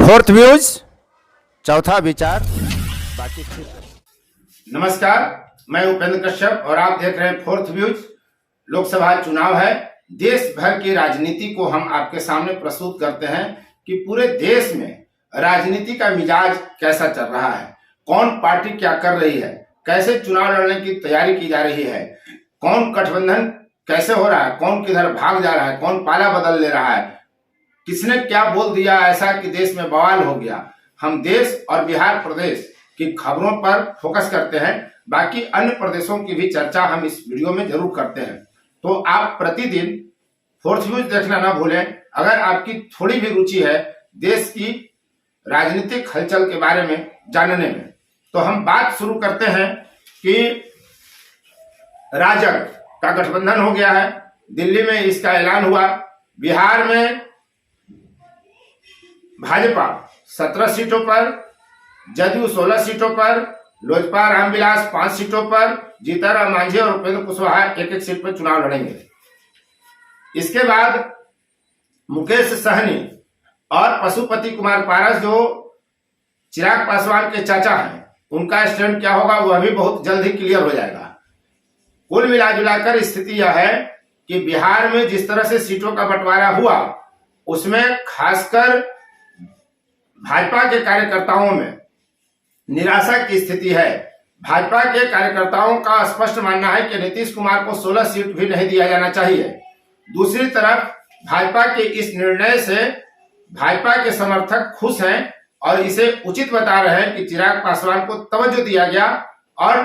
Fourth views, चौथा विचार, बाकी फिर। नमस्कार, मैं उपेंद्र कश्यप और आप देख रहे हैं फोर्थ व्यूज। लोकसभा चुनाव है। देश भर की राजनीति को हम आपके सामने प्रस्तुत करते हैं कि पूरे देश में राजनीति का मिजाज कैसा चल रहा है, कौन पार्टी क्या कर रही है, कैसे चुनाव लड़ने की तैयारी की जा रही है, कौन गठबंधन कैसे हो रहा है, कौन किधर भाग जा रहा है, कौन पाला बदल ले रहा है, किसने क्या बोल दिया ऐसा कि देश में बवाल हो गया। हम देश और बिहार प्रदेश की खबरों पर फोकस करते हैं, बाकी अन्य प्रदेशों की भी चर्चा हम इस वीडियो में जरूर करते हैं। तो आप प्रतिदिन फोर्थ व्यूज देखना ना भूलें। अगर आपकी थोड़ी भी रुचि है देश की राजनीतिक हलचल के बारे में जानने में, तो हम बात शुरू करते हैं कि राजग का गठबंधन हो गया है। दिल्ली में इसका ऐलान हुआ। बिहार में भाजपा 17 सीटों पर, जदयू 16 सीटों पर, लोजपा रामविलास 5 सीटों पर, जीतनराम मांझी और उपेंद्र कुशवाहा एक एक सीट पर चुनाव लड़ेंगे। इसके बाद मुकेश सहनी और पशुपति कुमार पारस जो चिराग पासवान के चाचा हैं, उनका स्टैंड क्या होगा वह भी बहुत जल्द ही क्लियर हो जाएगा। कुल मिलाजुलाकर स्थिति यह है कि बिहार में जिस तरह से सीटों का बंटवारा हुआ उसमें खासकर भाजपा के कार्यकर्ताओं में निराशा की स्थिति है। भाजपा के कार्यकर्ताओं का स्पष्ट मानना है कि नीतीश कुमार को 16 सीट भी नहीं दिया जाना चाहिए। दूसरी तरफ भाजपा के इस निर्णय से भाजपा के समर्थक खुश हैं और इसे उचित बता रहे हैं कि चिराग पासवान को तवज्जो दिया गया और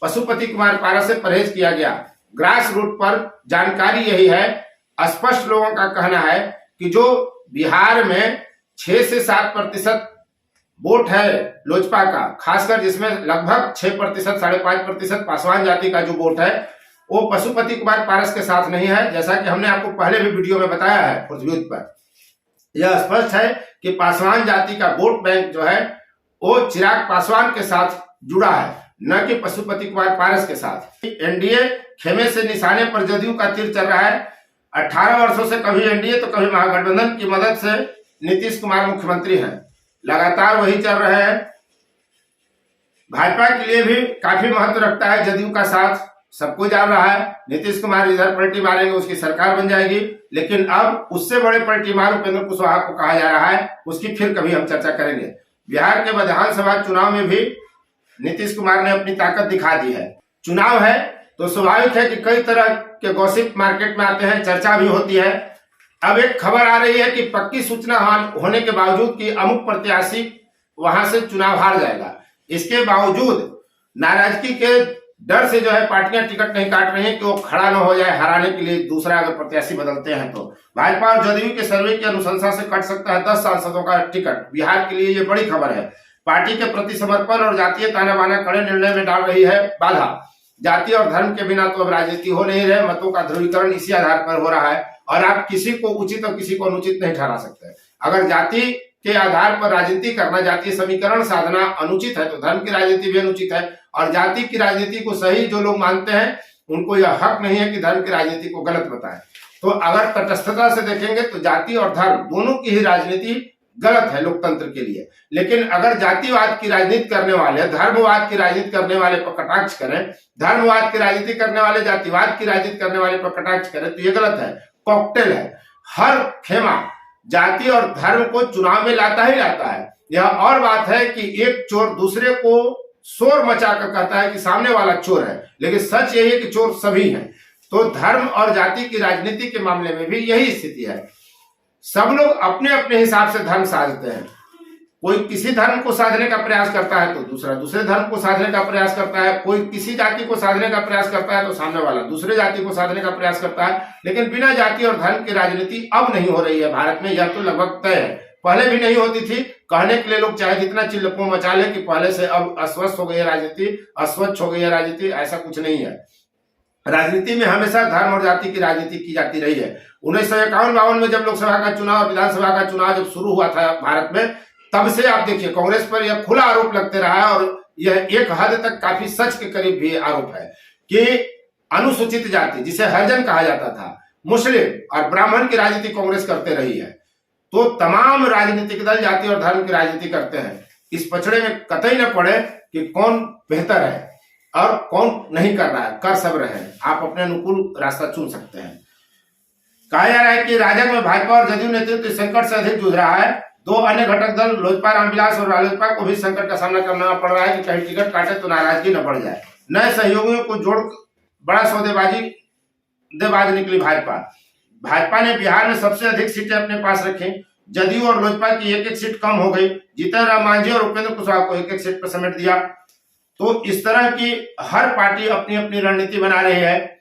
पशुपति कुमार पारस से परहेज किया गया। ग्रास रूट पर जानकारी यही है। स्पष्ट लोगों का कहना है कि जो बिहार में 6 से 7% वोट है लोजपा का, खासकर जिसमें लगभग 6%, 5.5% पासवान जाति का जो वोट है वो पशुपति कुमार पारस के साथ नहीं है, जैसा कि हमने आपको पहले भी वीडियो में बताया है फोर्थ व्यूज पर। यह स्पष्ट है कि पासवान जाति का वोट बैंक जो है वो चिराग पासवान के साथ जुड़ा है, न कि पशुपति कुमार पारस के साथ। एनडीए खेमे से निशाने पर जदयू का तीर चल रहा है। 18 वर्षों से कभी एनडीए तो कभी महागठबंधन की मदद से नीतीश कुमार मुख्यमंत्री हैं, लगातार वही चल रहे हैं। भाजपा के लिए भी काफी महत्व रखता है जदयू का साथ, सबको जान रहा है नीतीश कुमार इधर पलटी मारेंगे उसकी सरकार बन जाएगी। लेकिन अब उससे बड़े पलटी मार उपेंद्र कुशवाहा को कहा जा रहा है, उसकी फिर कभी हम चर्चा करेंगे। बिहार के विधानसभा चुनाव में भी नीतीश कुमार ने अपनी ताकत दिखा दी है। चुनाव है तो स्वाभाविक है कि कई तरह के गॉसिप मार्केट में आते हैं, चर्चा भी होती है। अब एक खबर आ रही है कि पक्की सूचना होने के बावजूद कि अमुक प्रत्याशी वहां से चुनाव हार जाएगा, इसके बावजूद नाराजगी के डर से जो है पार्टियां टिकट नहीं काट रही हैं कि वो खड़ा न हो जाए हराने के लिए दूसरा अगर प्रत्याशी बदलते हैं तो। भाजपा और जदयू के सर्वे की अनुशंसा से कट सकता है 10 सांसदों का टिकट। बिहार के लिए ये बड़ी खबर है। पार्टी के प्रति समर्पण और जातीय ताना बाना कड़े निर्णय में डाल रही है बाधा। जाति और धर्म के बिना तो अब राजनीति हो नहीं रहे, मतों का ध्रुवीकरण इसी आधार पर हो रहा है और आप किसी को उचित और किसी को अनुचित नहीं ठहरा सकते। अगर जाति के आधार पर राजनीति करना, जातीय समीकरण साधना अनुचित है तो धर्म की राजनीति भी अनुचित है। और जाति की राजनीति को सही जो लोग मानते हैं उनको यह हक नहीं है कि धर्म की राजनीति को गलत बताएं। तो अगर तटस्थता से देखेंगे तो जाति और धर्म दोनों की ही राजनीति गलत है लोकतंत्र के लिए। लेकिन अगर जातिवाद की राजनीति करने वाले धर्मवाद की राजनीति करने वाले पर कटाक्ष करें, धर्मवाद की राजनीति करने वाले जातिवाद की राजनीति करने वाले पर कटाक्ष करें तो ये गलत है, कॉकटेल है। हर खेमा जाति और धर्म को चुनाव में लाता ही लाता है। यह और बात है कि एक चोर दूसरे को शोर मचाकर कहता है कि सामने वाला चोर है, लेकिन सच यही है कि चोर सभी हैं। तो धर्म और जाति की राजनीति के मामले में भी यही स्थिति है। सब लोग अपने अपने हिसाब से धर्म साधते हैं। कोई किसी धर्म को साधने का प्रयास करता है तो दूसरा दूसरे धर्म को साधने का प्रयास करता है। कोई किसी जाति को साधने का प्रयास करता है तो सामने वाला दूसरे जाति को साधने का प्रयास करता है। लेकिन बिना जाति और धर्म की राजनीति अब नहीं हो रही है भारत में, यह तो लगभग तय है। पहले भी नहीं होती थी। कहने के लिए लोग चाहे जितना चिल्लपो मचा ले कि पहले से अब अस्वस्थ हो गई है राजनीति, अस्वच्छ हो गई है राजनीति, ऐसा कुछ नहीं है। राजनीति में हमेशा धर्म और जाति की राजनीति की जाती रही है। 1951-52 में जब लोकसभा का चुनाव, विधानसभा का चुनाव जब शुरू हुआ था भारत में, तब से आप देखिए कांग्रेस पर यह खुला आरोप लगते रहा है और यह एक हद तक काफी सच के करीब भी आरोप है कि अनुसूचित जाति जिसे हरिजन कहा जाता था, मुस्लिम और ब्राह्मण की राजनीति कांग्रेस करते रही है। तो तमाम राजनीतिक दल जाति और धर्म की राजनीति करते हैं। इस पचड़े में कतई न पड़े कि कौन बेहतर है और कौन नहीं कर रहा है, कर सब रहे हैं। आप अपने अनुकूल रास्ता चुन सकते हैं। कहा जा रहा है कि राजग में भाजपा और जदयू नेतृत्व संकट से अधिक जूझ रहा है। दो अन्य घटक दल लोजपा रामविलास और रालोसपा को भी संकट का सामना करना पड़ रहा है कि कहीं टिकट काटे तो नाराजगी न बढ़ जाए। नए सहयोगियों को जोड़ बड़ा सौदेबाज निकली भाजपा। भाजपा ने बिहार में सबसे अधिक सीटें अपने पास रखी। जदयू और लोजपा की एक एक सीट कम हो गई। जीतन राम मांझी और उपेंद्र कुशवाहा को एक एक सीट पर समेट दिया। तो इस तरह की हर पार्टी अपनी अपनी रणनीति बना रही है।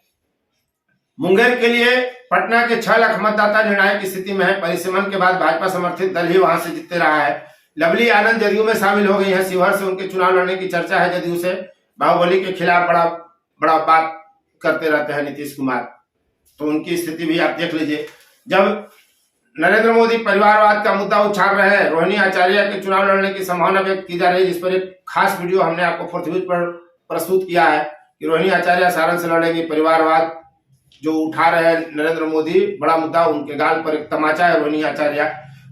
मुंगेर के लिए पटना के 6 लाख मतदाता निर्णायक की स्थिति में है। परिसीमन के बाद भाजपा समर्थित दल ही वहां से जीतते रहा है। लवली आनंद जदयू में शामिल हो गई है। शिवहर से उनके चुनाव लड़ने की चर्चा है। जदयू से बाहुबली के खिलाफ बड़ा बात करते रहते हैं नीतीश कुमार, तो उनकी स्थिति भी आप देख लीजिए। जब नरेंद्र मोदी परिवारवाद का मुद्दा उछाल रहे हैं, रोहिणी आचार्य के चुनाव लड़ने की संभावना व्यक्त की जा रही है, जिस पर एक खास वीडियो हमने आपको फोर्थ न्यूज पर प्रस्तुत किया है कि रोहिणी आचार्य सारण से लड़ेगी। परिवारवाद जो उठा रहे हैं नरेंद्र मोदी, बड़ा मुद्दा, उनके गाल पर एक तमाचा है रोहिणी आचार्य।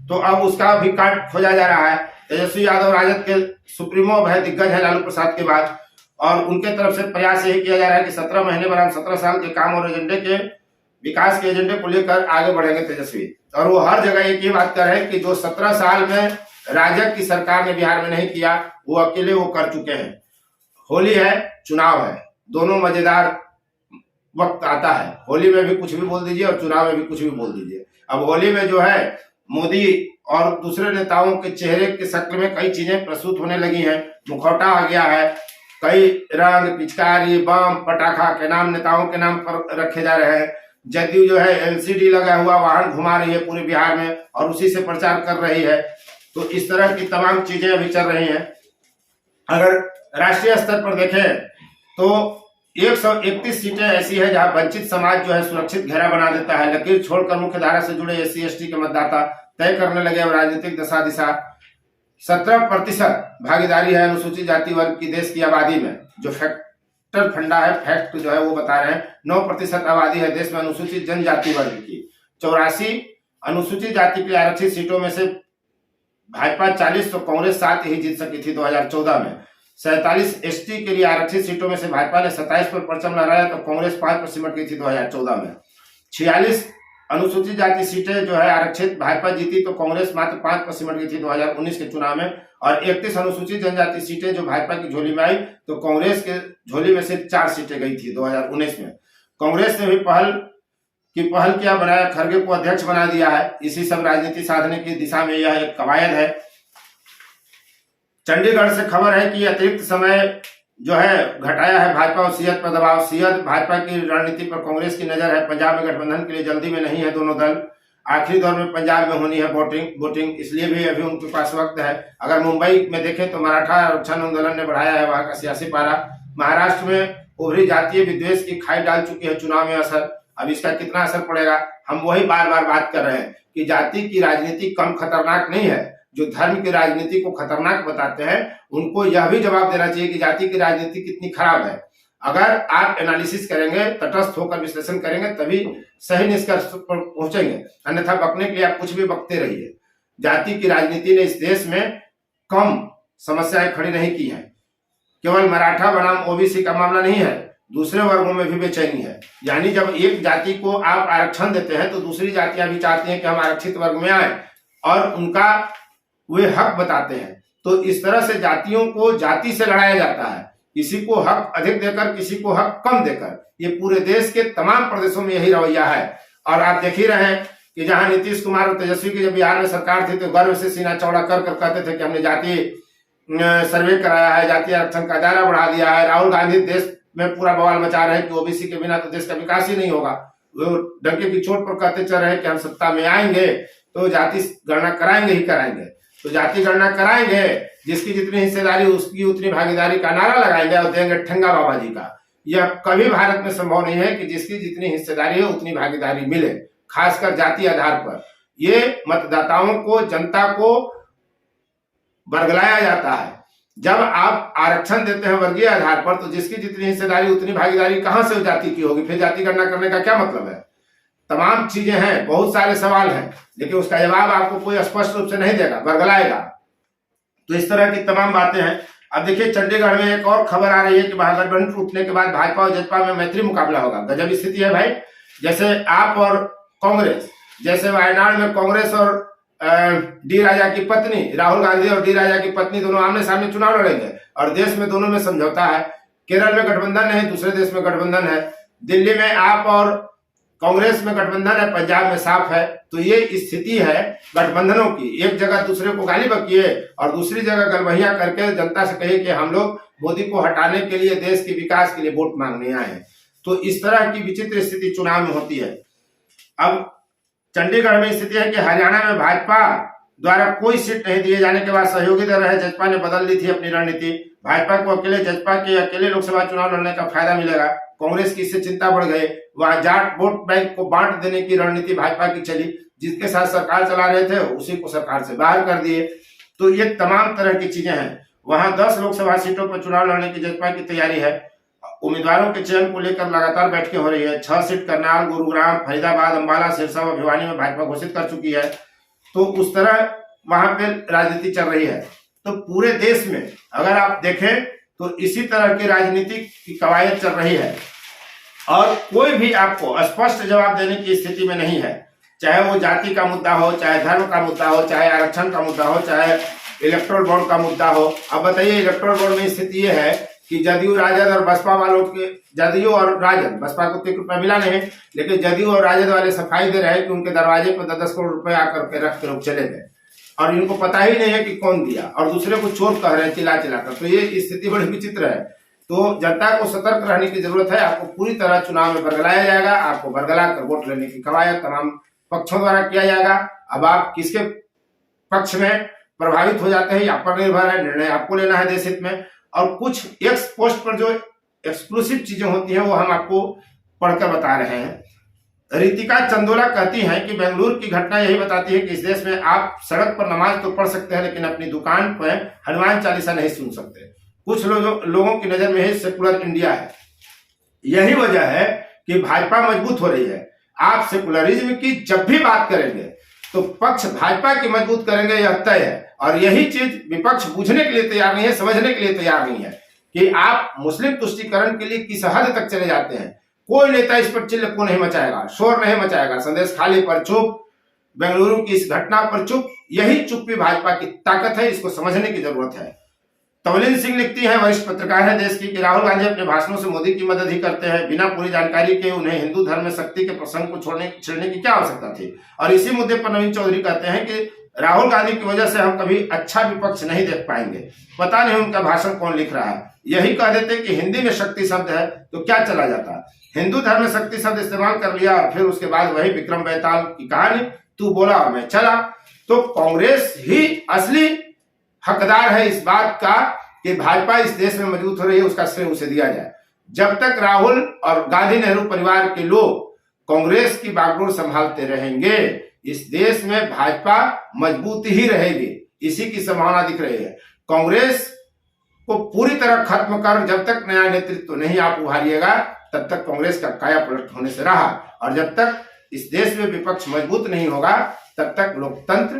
तो अब उसका भी काट खोजा जा रहा है। तेजस्वी यादव राजद के सुप्रीमो भय दिग्गज है लालू प्रसाद के बाद, और उनके तरफ से प्रयास यही किया जा रहा है कि 17 महीने बाद 17 साल के काम और एजेंडे के विकास के एजेंडे को लेकर आगे बढ़ेंगे तेजस्वी। और वो हर जगह एक ही बात कर रहे हैं कि जो 17 साल में राजग की सरकार ने बिहार में नहीं किया, वो अकेले वो कर चुके हैं। होली है, चुनाव है, दोनों मजेदार वक्त आता है। होली में भी कुछ भी बोल दीजिए और चुनाव में भी कुछ भी बोल दीजिए। अब होली में जो है मोदी और दूसरे नेताओं के चेहरे के शक्ल में कई चीजें प्रस्तुत होने लगी हैं। मुखौटा आ गया है, कई रंग, पिचकारी, बम, पटाखा के नाम नेताओं के नाम पर रखे जा रहे हैं। जदयू जो है एलसीडी लगा हुआ वाहन घुमा रही है पूरे बिहार में और उसी से प्रचार कर रही है। तो इस तरह की तमाम चीजें अभी चल रही हैं। अगर राष्ट्रीय स्तर पर देखें तो 131 सीटें ऐसी है जहां वंचित समाज जो है सुरक्षित घेरा बना देता है। लकीर छोड़कर मुख्य धारा से जुड़े SC/ST के मतदाता तय करने लगे और राजनीतिक दशा दिशा। 17% भागीदारी है अनुसूचित जाति वर्ग की देश की आबादी में। जो फैक्टर फंडा है, फैक्ट जो है वो बता रहे हैं 9% आबादी है देश में अनुसूचित जनजाति वर्ग की। 84 अनुसूचित जाति की आरक्षित सीटों में से भाजपा 40 तो कांग्रेस 7 ही जीत सकी थी 2014 में। 47 ST के लिए आरक्षित सीटों में से भाजपा ने 27 पर परचम लहराया तो कांग्रेस 5 पर सिमट गई थी 2014 में। 46 अनुसूचित जाति सीटें जो है आरक्षित भाजपा जीती तो कांग्रेस मात्र 5 पर सिमट गई थी 2019 के चुनाव में। और 31 अनुसूचित जनजाति सीटें जो भाजपा की झोली में आई तो कांग्रेस के झोली में सिर्फ 4 सीटें गई थी 2019 में। कांग्रेस ने भी पहल किया, बनाया, खड़गे को अध्यक्ष बना दिया है। इसी सब राजनीति साधने की दिशा में यह एक कवायद है। चंडीगढ़ से खबर है कि अतिरिक्त समय जो है घटाया है भाजपा और सीएत पर दबाव। सीएत भाजपा की रणनीति पर कांग्रेस की नजर है। पंजाब में गठबंधन के लिए जल्दी में नहीं है दोनों दल। आखिरी दौर में पंजाब में होनी है वोटिंग, इसलिए भी अभी उनके पास वक्त है। अगर मुंबई में देखें तो मराठा आरक्षण आंदोलन ने बढ़ाया है वहां का सियासी पारा। महाराष्ट्र में उभरी जातीय विद्वेष की खाई डाल चुकी है चुनाव में असर। अब इसका कितना असर पड़ेगा, हम वही बार बार बात कर रहे हैं कि जाति की राजनीति कम खतरनाक नहीं है। जो धर्म की राजनीति को खतरनाक बताते हैं उनको यह भी जवाब देना चाहिए कि जाति की राजनीति कितनी खराब है। अगर आप एनालिसिस करेंगे, तटस्थ होकर विश्लेषण करेंगे, तभी सही निष्कर्ष पर पहुंचेंगे। अन्यथा बकने के लिए आप कुछ भी बकते रहिए। जाति की राजनीति ने इस देश में कम समस्याएं खड़ी नहीं की हैं। केवल मराठा बनाम ओबीसी का मामला नहीं है, दूसरे वर्गों में भी बेचैनी है। यानी जब एक जाति को आप आरक्षण देते हैं तो दूसरी जातियां भी चाहती हैं कि हम आरक्षित वर्ग में आए और उनका वे हक बताते हैं। तो इस तरह से जातियों को जाति से लड़ाया जाता है, किसी को हक अधिक देकर, किसी को हक कम देकर। ये पूरे देश के तमाम प्रदेशों में यही रवैया है। और आप देख ही रहे हैं कि जहां नीतीश कुमार और तेजस्वी की जब बिहार में सरकार थी तो गर्व से सीना चौड़ा कर कहते थे कि हमने जाति सर्वे कराया है, जातीय आरक्षण का दायरा बढ़ा दिया है। राहुल गांधी देश में पूरा बवाल मचा रहे हैं कि ओबीसी के बिना तो देश का विकास ही नहीं होगा। वो डंके की चोट पर कहते चल रहे हैं कि हम सत्ता में आएंगे तो जाति गणना कराएंगे ही कराएंगे। तो जाति गणना कराएंगे, जिसकी जितनी हिस्सेदारी उसकी उतनी भागीदारी का नारा लगाएंगे और देंगे ठंगा बाबा जी का। यह कभी भारत में संभव नहीं है कि जिसकी जितनी हिस्सेदारी है उतनी भागीदारी मिले, खासकर जाति आधार पर। ये मतदाताओं को, जनता को बरगलाया जाता है। जब आप आरक्षण देते हैं वर्गीय आधार पर तो जिसकी जितनी हिस्सेदारी उतनी भागीदारी कहां से जाति की होगी? फिर जाति गणना करने का क्या मतलब है? तमाम चीजें हैं, बहुत सारे सवाल हैं, लेकिन उसका जवाब आपको कोई स्पष्ट रूप से नहीं देगा, बरगलाएगा। तो इस तरह की तमाम बातें हैं। अब देखिए चंडीगढ़ में एक और खबर आ रही है कि महागठबंधन टूटने के बाद भाजपा और जसपा में मैत्री मुकाबला होगा। गजब स्थिति है भाई। जैसे आप और कांग्रेस, जैसे वायनाड में कांग्रेस और डी राजा की पत्नी, राहुल गांधी और डी राजा की पत्नी दोनों आमने सामने चुनाव लड़ेंगे और देश में दोनों में समझौता है। केरल में गठबंधन है, दूसरे देश में गठबंधन है। दिल्ली में आप और कांग्रेस में गठबंधन है, पंजाब में साफ है। तो ये स्थिति है गठबंधनों की। एक जगह दूसरे को गाली बकिए और दूसरी जगह गलबहियां करके जनता से कहिए कि हम लोग मोदी को हटाने के लिए, देश के विकास के लिए वोट मांगने आए हैं। तो इस तरह की विचित्र स्थिति चुनाव में होती है। अब चंडीगढ़ में स्थिति है कि हरियाणा में भाजपा द्वारा कोई सीट नहीं दिए जाने के बाद सहयोगी दल रहे जसपा ने बदल ली थी अपनी रणनीति। भाजपा को जसपा के अकेले लोकसभा चुनाव लड़ने का फायदा मिलेगा। कांग्रेस की इससे चिंता बढ़ गई। वहां जाट वोट बैंक को बांट देने की रणनीति भाजपा की चली। जिसके साथ सरकार चला रहे थे उसी को सरकार से बाहर कर दिए। तो ये तमाम तरह की चीजें हैं। वहां 10 लोकसभा सीटों पर चुनाव लड़ने की जसपा की तैयारी है। उम्मीदवारों के चयन को लेकर लगातार बैठकें हो रही है। 6 सीट करनाल, गुरुग्राम, फरीदाबाद, अंबाला, सिरसा व भिवानी में भाजपा घोषित कर चुकी है। तो उस तरह वहां पे राजनीति चल रही है। तो पूरे देश में अगर आप देखें तो इसी तरह की राजनीति की कवायद चल रही है और कोई भी आपको स्पष्ट जवाब देने की स्थिति में नहीं है। चाहे वो जाति का मुद्दा हो, चाहे धर्म का मुद्दा हो, चाहे आरक्षण का मुद्दा हो, चाहे इलेक्टोरल बॉन्ड का मुद्दा हो। अब बताइए इलेक्टोरल बॉन्ड में स्थिति ये है कि जदयू, राजद और बसपा वालों के, जदयू और राजद, बसपा को 1 रुपया मिला नहीं, लेकिन जदयू और राजद वाले सफाई दे रहे हैं कि उनके दरवाजे पर 10 करोड़ रुपए आकर के रख के लोग चले गए और इनको पता ही नहीं है कि कौन दिया और दूसरे को चोर कह रहे हैं चिल्ला चिल्लाकर। तो ये स्थिति बड़ी विचित्र है। तो जनता को सतर्क रहने की जरूरत है। आपको पूरी तरह चुनाव में बरगलाया जाएगा। आपको बरगला कर वोट लेने की कवायद तमाम पक्षों द्वारा किया जाएगा। अब आप किसके पक्ष में प्रभावित हो जाते हैं या पर निर्भर है, निर्णय आपको लेना है देश हित में। और कुछ एक्स पोस्ट पर जो एक्सक्लूसिव चीजें होती हैं वो हम आपको पढ़कर बता रहे हैं। रितिका चंदोला कहती हैं कि बेंगलुरु की घटना यही बताती है कि इस देश में आप सड़क पर नमाज तो पढ़ सकते हैं लेकिन अपनी दुकान पर हनुमान चालीसा नहीं सुन सकते। कुछ लोगों की नजर में ही सेकुलर इंडिया है। यही वजह है कि भाजपा मजबूत हो रही है। आप सेकुलरिज्म की जब भी बात करेंगे तो पक्ष भाजपा की मजबूत करेंगे, यह तय है। और यही चीज विपक्ष बुझने के लिए तैयार नहीं है, समझने के लिए तैयार नहीं है कि आप मुस्लिम तुष्टीकरण के लिए किस हद तक चले जाते हैं। कोई नेता इस पर चिल्ल को नहीं मचाएगा, शोर नहीं मचाएगा। संदेश खाली पर चुप, बेंगलुरु की इस घटना पर चुप। यही चुप्पी भाजपा की ताकत है, इसको समझने की जरूरत है। तवलीन सिंह लिखती हैं, वरिष्ठ पत्रकार है देश की, कि राहुल गांधी अपने भाषणों से मोदी की मदद ही करते हैं। बिना पूरी जानकारी के उन्हें हिंदू धर्म में शक्ति के प्रसंग को छेड़ने की क्या आवश्यकता थी। और इसी मुद्दे पर नवीन चौधरी कहते हैं कि राहुल गांधी की वजह से हम कभी अच्छा विपक्ष नहीं देख पाएंगे। पता नहीं उनका भाषण कौन लिख रहा है। यही कह देते कि हिंदी में शक्ति शब्द है तो क्या चला जाता। हिंदू धर्म में शक्ति शब्द इस्तेमाल कर लिया और फिर उसके बाद वही विक्रम बेताल की कहानी, तू बोला और मैं चला। तो कांग्रेस ही असली हकदार है इस बात का कि भाजपा इस देश में मजबूत हो रही है, उसका श्रेय उसे दिया जाए। जब तक राहुल और गांधी नेहरू परिवार के लोग कांग्रेस की बागडोर संभालते रहेंगे, इस देश में भाजपा मजबूत ही रहेगी। इसी की संभावना दिख रही है। कांग्रेस को पूरी तरह खत्म कर जब तक नया नेतृत्व नहीं आप उभारिएगा तब तक कांग्रेस का काया पलट होने से रहा। और जब तक इस देश में विपक्ष मजबूत नहीं होगा तब तक लोकतंत्र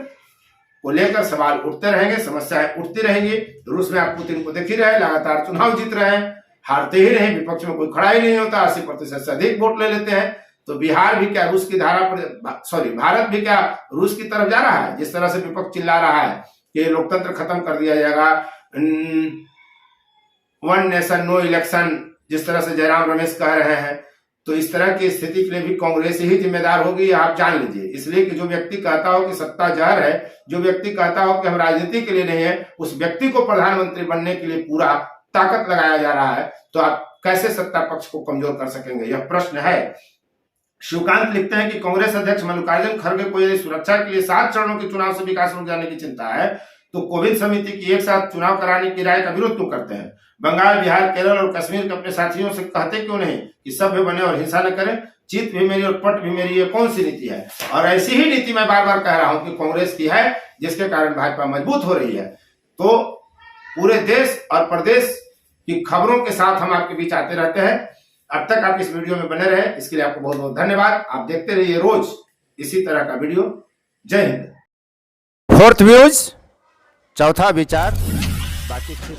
को लेकर सवाल उठते रहेंगे, समस्याएं उठती रहेंगी। रूस में आप पुतिन को देख ही रहे, लगातार चुनाव जीत रहे हैं, हारते ही रहे, विपक्ष में कोई खड़ा ही नहीं होता, 80% से अधिक वोट ले लेते हैं। तो बिहार भी क्या रूस की धारा पर, भारत भी क्या रूस की तरफ जा रहा है। जिस तरह से विपक्ष चिल्ला रहा है कि लोकतंत्र खत्म कर दिया जाएगा, 1 नेशन नो इलेक्शन, जिस तरह से जयराम रमेश कह रहे हैं, तो इस तरह की स्थिति के लिए भी कांग्रेस ही जिम्मेदार होगी, आप जान लीजिए। इसलिए कि जो व्यक्ति कहता हो कि सत्ता जहर है, जो व्यक्ति कहता हो कि हम राजनीति के लिए नहीं है, उस व्यक्ति को प्रधानमंत्री बनने के लिए पूरा ताकत लगाया जा रहा है। तो आप कैसे सत्ता पक्ष को कमजोर कर सकेंगे, यह प्रश्न है। शिवकांत लिखते हैं कि कांग्रेस अध्यक्ष मल्लिकार्जुन खड़गे को यदि सुरक्षा के लिए 7 चरणों के चुनाव से विकास रुक जाने की चिंता है तो कोविड समिति की एक साथ चुनाव कराने की राय का विरोध क्यों करते हैं। बंगाल, बिहार, केरल और कश्मीर के अपने साथियों से कहते क्यों नहीं कि सभ्य बने और हिंसा न करें। जीत भी मेरी और पट भी मेरी, ये कौन सी नीति है। और ऐसी ही नीति मैं बार बार कह रहा हूं कि कांग्रेस की है, जिसके कारण भाजपा मजबूत हो रही है। तो पूरे देश और प्रदेश की खबरों के साथ हम आपके बीच आते रहते हैं। अब तक आप इस वीडियो में बने रहे, इसके लिए आपको बहुत बहुत धन्यवाद। आप देखते रहिए रोज इसी तरह का वीडियो। जय हिंद। फोर्थ व्यूज, चौथा विचार, बाकी फिर